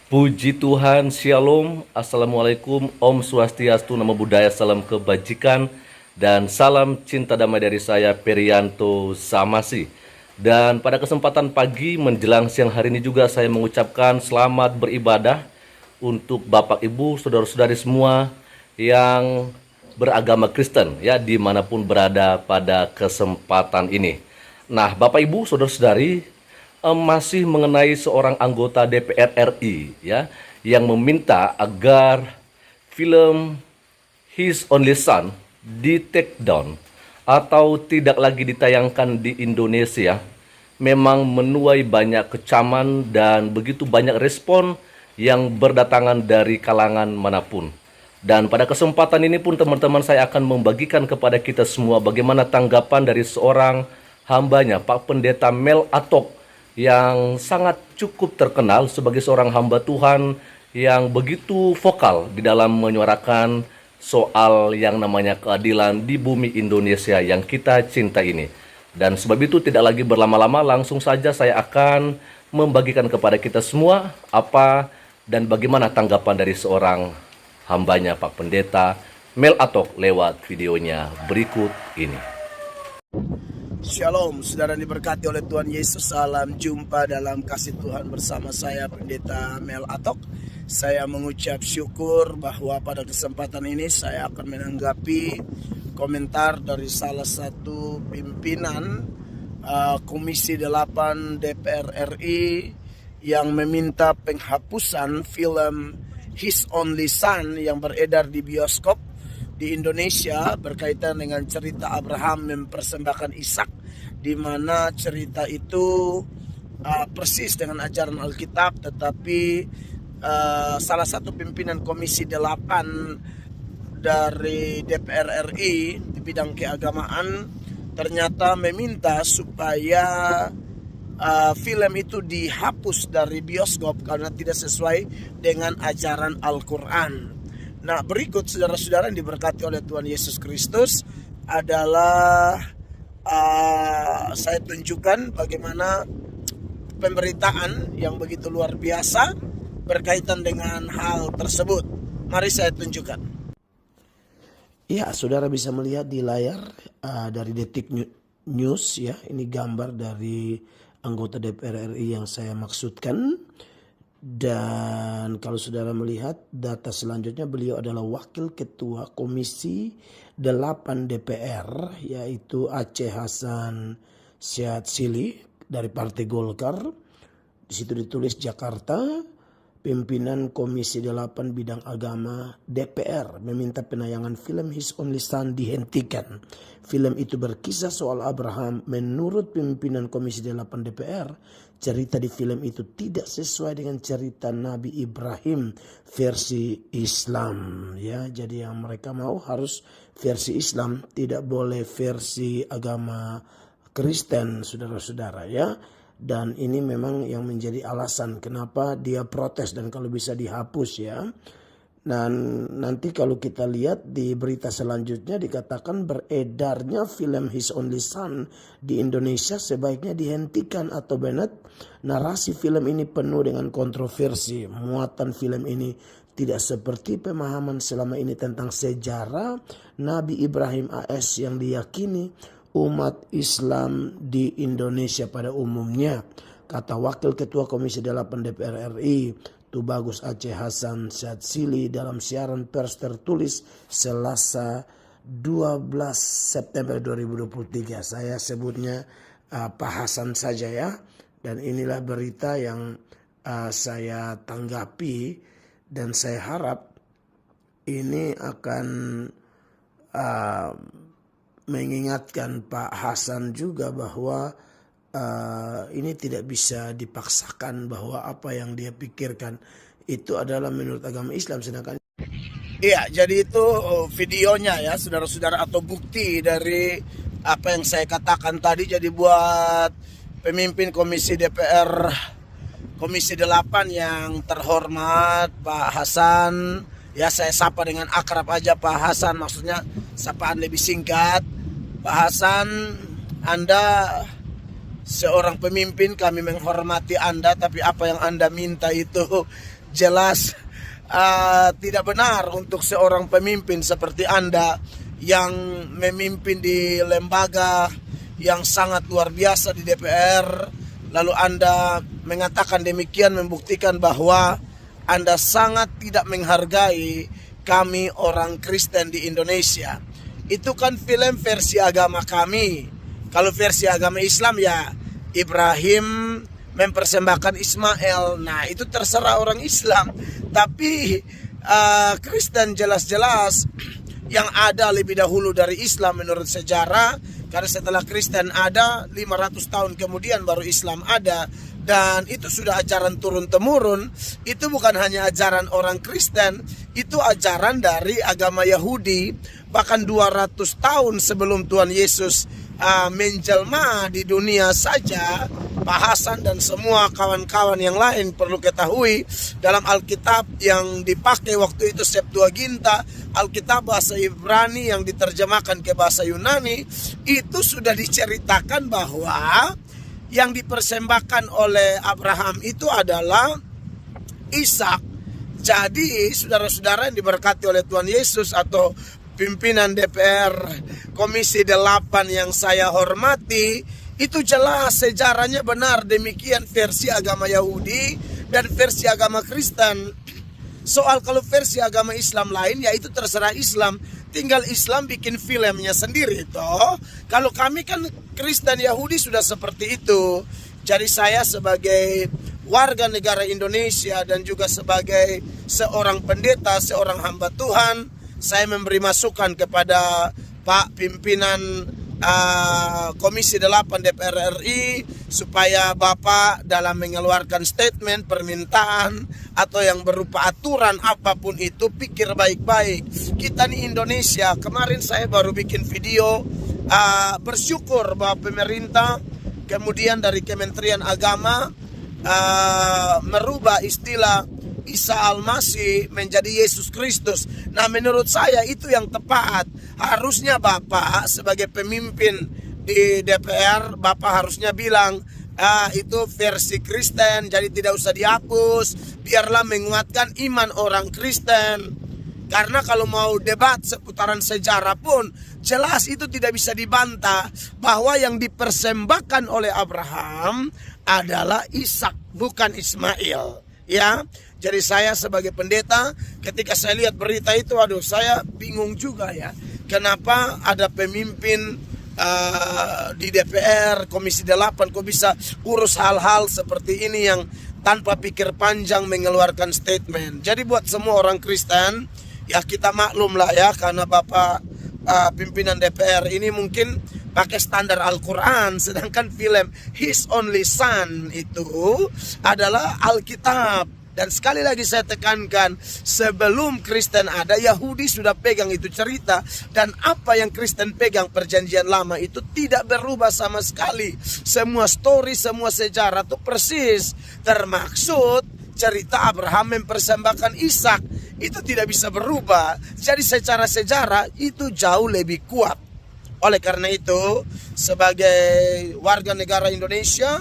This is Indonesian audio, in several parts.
Puji Tuhan, Shalom, Assalamualaikum, Om Swastiastu, Namo Buddhaya, Salam Kebajikan, dan salam cinta damai dari saya, Perianto Samasi. Dan pada kesempatan pagi menjelang siang hari ini juga saya mengucapkan selamat beribadah untuk Bapak Ibu, Saudara-saudari semua yang beragama Kristen ya dimanapun berada pada kesempatan ini. Nah, Bapak Ibu, Saudara-saudari, masih mengenai seorang anggota DPR RI ya yang meminta agar film His Only Son di take down atau tidak lagi ditayangkan di Indonesia. Memang menuai banyak kecaman dan begitu banyak respon yang berdatangan dari kalangan manapun. Dan pada kesempatan ini pun teman-teman, saya akan membagikan kepada kita semua bagaimana tanggapan dari seorang hambanya, Pak Pendeta Mel Atok, yang sangat cukup terkenal sebagai seorang hamba Tuhan yang begitu vokal di dalam menyuarakan soal yang namanya keadilan di bumi Indonesia yang kita cinta ini. Dan sebab itu tidak lagi berlama-lama, langsung saja saya akan membagikan kepada kita semua apa dan bagaimana tanggapan dari seorang hambanya, Pak Pendeta Mel Atok, lewat videonya berikut ini. Shalom, saudara diberkati oleh Tuhan Yesus. Salam jumpa dalam kasih Tuhan bersama saya, Pendeta Mel Atok. Saya mengucap syukur bahwa pada kesempatan ini saya akan menanggapi komentar dari salah satu pimpinan Komisi 8 DPR RI yang meminta penghapusan film His Only Son yang beredar di bioskop di Indonesia berkaitan dengan cerita Abraham mempersembahkan Ishak, di mana cerita itu persis dengan ajaran Alkitab, tetapi salah satu pimpinan Komisi 8 dari DPR RI di bidang keagamaan ternyata meminta supaya film itu dihapus dari bioskop karena tidak sesuai dengan ajaran Al-Quran. Nah, berikut saudara-saudara yang diberkati oleh Tuhan Yesus Kristus adalah saya tunjukkan bagaimana pemberitaan yang begitu luar biasa berkaitan dengan hal tersebut. Mari saya tunjukkan. Ya, saudara bisa melihat di layar dari Detik News ya. Ini gambar dari anggota DPR RI yang saya maksudkan. Dan kalau saudara melihat data selanjutnya, beliau adalah Wakil Ketua Komisi 8 DPR, yaitu Aceh Hasan Syatsili dari Partai Golkar. Di situ ditulis Jakarta, pimpinan Komisi 8 Bidang Agama DPR meminta penayangan film His Only Son dihentikan. Film itu berkisah soal Abraham. Menurut pimpinan Komisi 8 DPR, cerita di film itu tidak sesuai dengan cerita Nabi Ibrahim versi Islam. Ya, jadi yang mereka mau harus versi Islam, tidak boleh versi agama Kristen, saudara-saudara ya. Dan ini memang yang menjadi alasan kenapa dia protes dan kalau bisa dihapus ya. Dan nanti kalau kita lihat di berita selanjutnya dikatakan beredarnya film His Only Son di Indonesia sebaiknya dihentikan atau Bennett. Narasi film ini penuh dengan kontroversi. Muatan film ini tidak seperti pemahaman selama ini tentang sejarah Nabi Ibrahim AS yang diyakini umat Islam di Indonesia pada umumnya, kata Wakil Ketua Komisi 8 DPR RI Tubagus Aceh Hasan Syatsili dalam siaran pers tertulis Selasa 12 September 2023. Saya sebutnya Pak Hasan saja ya. Dan inilah berita yang saya tanggapi dan saya harap ini akan mengingatkan Pak Hasan juga bahwa ini tidak bisa dipaksakan bahwa apa yang dia pikirkan itu adalah menurut agama Islam, sedangkan iya, jadi itu videonya ya saudara-saudara, atau bukti dari apa yang saya katakan tadi. Jadi buat pemimpin Komisi DPR Komisi 8 yang terhormat Pak Hasan, ya saya sapa dengan akrab aja Pak Hasan, maksudnya sapaan lebih singkat. Pak Hasan, Anda seorang pemimpin, kami menghormati Anda, tapi apa yang Anda minta itu jelas tidak benar untuk seorang pemimpin seperti Anda yang memimpin di lembaga yang sangat luar biasa di DPR. Lalu Anda mengatakan demikian, membuktikan bahwa Anda sangat tidak menghargai kami orang Kristen di Indonesia. Itu kan film versi agama kami. Kalau versi agama Islam ya Ibrahim mempersembahkan Ismail. Nah, itu terserah orang Islam. Tapi Kristen jelas-jelas yang ada lebih dahulu dari Islam menurut sejarah. Karena setelah Kristen ada 500 tahun kemudian baru Islam ada. Dan itu sudah ajaran turun-temurun. Itu bukan hanya ajaran orang Kristen, itu ajaran dari agama Yahudi. Bahkan 200 tahun sebelum Tuhan Yesus menjelma di dunia saja, Pak Hasan dan semua kawan-kawan yang lain perlu ketahui, dalam Alkitab yang dipakai waktu itu Septuaginta, Alkitab bahasa Ibrani yang diterjemahkan ke bahasa Yunani, itu sudah diceritakan bahwa yang dipersembahkan oleh Abraham itu adalah Ishak. Jadi saudara-saudara yang diberkati oleh Tuhan Yesus atau pimpinan DPR Komisi 8 yang saya hormati, itu jelas sejarahnya benar demikian versi agama Yahudi dan versi agama Kristen. Soal kalau versi agama Islam lain ya itu terserah Islam. Tinggal Islam bikin filmnya sendiri toh. Kalau kami kan Kristen Yahudi sudah seperti itu. Jadi saya sebagai warga negara Indonesia dan juga sebagai seorang pendeta, seorang hamba Tuhan, saya memberi masukan kepada Pak pimpinan Komisi 8 DPR RI supaya Bapak dalam mengeluarkan statement, permintaan atau yang berupa aturan apapun itu pikir baik-baik. Kita di Indonesia, kemarin saya baru bikin video bersyukur bahwa pemerintah kemudian dari Kementerian Agama merubah istilah Isa Al-Masih menjadi Yesus Kristus. Nah, menurut saya itu yang tepat. Harusnya Bapak sebagai pemimpin di DPR, Bapak harusnya bilang itu versi Kristen, jadi tidak usah dihapus. Biarlah menguatkan iman orang Kristen. Karena kalau mau debat seputaran sejarah pun jelas itu tidak bisa dibantah bahwa yang dipersembahkan oleh Abraham adalah Ishak, bukan Ismail. Ya, jadi saya sebagai pendeta ketika saya lihat berita itu, aduh saya bingung juga ya. Kenapa ada pemimpin di DPR Komisi 8 kok bisa urus hal-hal seperti ini yang tanpa pikir panjang mengeluarkan statement. Jadi buat semua orang Kristen ya kita maklum lah ya, karena Bapak pimpinan DPR ini mungkin pakai standar Al-Quran, sedangkan film His Only Son itu adalah Alkitab. Dan sekali lagi saya tekankan, sebelum Kristen ada, Yahudi sudah pegang itu cerita. Dan apa yang Kristen pegang perjanjian lama itu tidak berubah sama sekali. Semua story, semua sejarah itu persis. Termaksud cerita Abraham mempersembahkan Ishak, itu tidak bisa berubah. Jadi secara sejarah itu jauh lebih kuat. Oleh karena itu, sebagai warga negara Indonesia,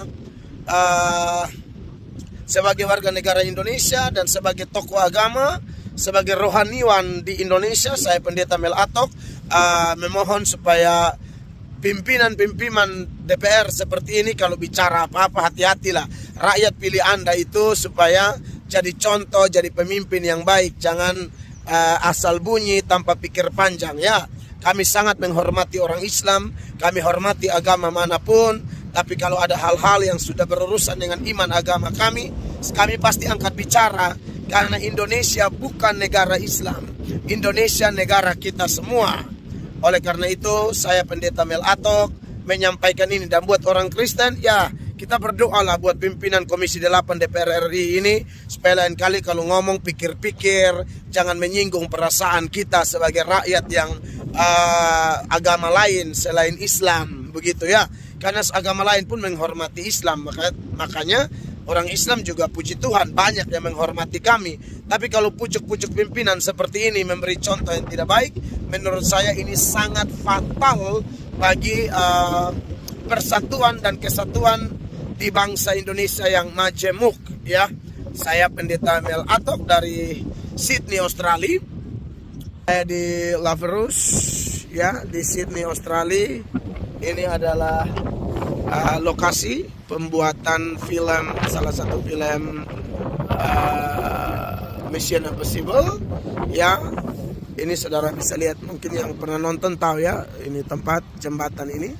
dan sebagai tokoh agama, sebagai rohaniwan di Indonesia, saya Pendeta Mel Atok memohon supaya pimpinan DPR seperti ini kalau bicara apa-apa hati-hatilah. Rakyat pilih Anda itu supaya jadi contoh, jadi pemimpin yang baik. Jangan asal bunyi tanpa pikir panjang ya. Kami sangat menghormati orang Islam, kami hormati agama manapun, tapi kalau ada hal-hal yang sudah berurusan dengan iman agama kami pasti angkat bicara, karena Indonesia bukan negara Islam. Indonesia negara kita semua. Oleh karena itu, saya Pendeta Mel Atok menyampaikan ini, dan buat orang Kristen, ya kita berdoalah buat pimpinan Komisi 8 DPR RI ini, supaya lain kali kalau ngomong pikir-pikir, jangan menyinggung perasaan kita sebagai rakyat yang agama lain selain Islam, begitu ya. Karena agama lain pun menghormati Islam, makanya orang Islam juga puji Tuhan banyak yang menghormati kami. Tapi kalau pucuk-pucuk pimpinan seperti ini memberi contoh yang tidak baik, menurut saya ini sangat fatal bagi persatuan dan kesatuan di bangsa Indonesia yang majemuk, ya. Saya Pendeta Mel Atok dari Sydney, Australia. Saya di Laverus, ya, di Sydney, Australia. Ini adalah lokasi pembuatan film, salah satu film Mission Impossible, ya. Ini saudara bisa lihat, mungkin yang pernah nonton tahu, ya, ini tempat jembatan ini.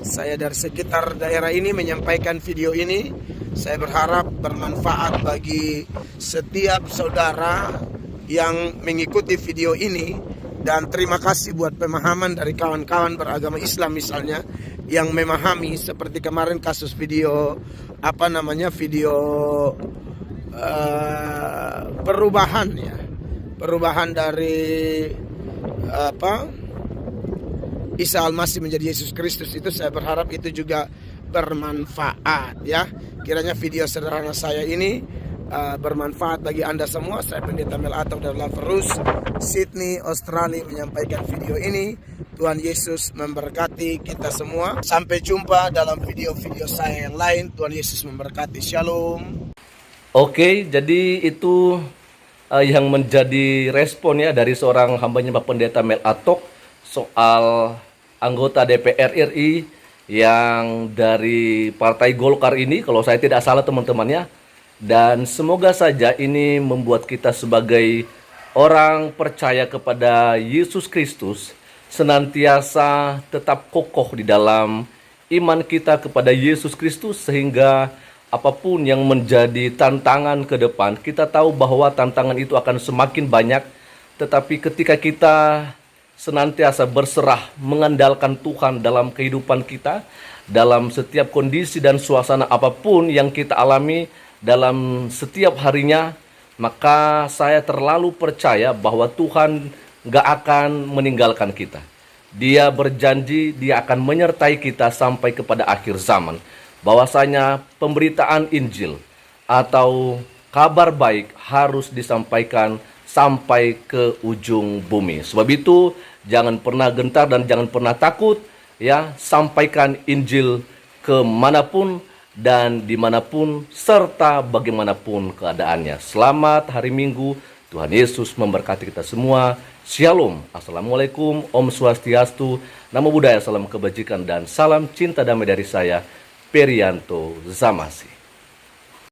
Saya dari sekitar daerah ini menyampaikan video ini. Saya berharap bermanfaat bagi setiap saudara yang mengikuti video ini. Dan terima kasih buat pemahaman dari kawan-kawan beragama Islam misalnya, yang memahami seperti kemarin kasus video video perubahan, ya, perubahan dari Isa Al-Masih menjadi Yesus Kristus. Itu saya berharap itu juga bermanfaat, ya. Kiranya video sederhana saya ini bermanfaat bagi Anda semua. Saya Pendeta Mel Atok dari Laverus, Sydney, Australia, menyampaikan video ini. Tuhan Yesus memberkati kita semua. Sampai jumpa dalam video-video saya yang lain. Tuhan Yesus memberkati. Shalom. Oke, jadi itu yang menjadi respon, ya, dari seorang hambanya Bapak Pendeta Mel Atok soal anggota DPR RI yang dari Partai Golkar ini, kalau saya tidak salah teman-temannya. Dan semoga saja ini membuat kita sebagai orang percaya kepada Yesus Kristus senantiasa tetap kokoh di dalam iman kita kepada Yesus Kristus, sehingga apapun yang menjadi tantangan ke depan, kita tahu bahwa tantangan itu akan semakin banyak. Tetapi ketika kita senantiasa berserah mengandalkan Tuhan dalam kehidupan kita, dalam setiap kondisi dan suasana apapun yang kita alami dalam setiap harinya, maka saya terlalu percaya bahwa Tuhan gak akan meninggalkan kita. Dia berjanji Dia akan menyertai kita sampai kepada akhir zaman. Bahwasanya pemberitaan Injil atau kabar baik harus disampaikan sampai ke ujung bumi. Sebab itu jangan pernah gentar dan jangan pernah takut, ya. Sampaikan Injil kemanapun dan dimanapun serta bagaimanapun keadaannya. Selamat hari Minggu. Tuhan Yesus memberkati kita semua. Shalom. Assalamualaikum. Om Swastiastu. Namo Buddhaya, salam kebajikan dan salam cinta damai dari saya, Perianto Zamasi.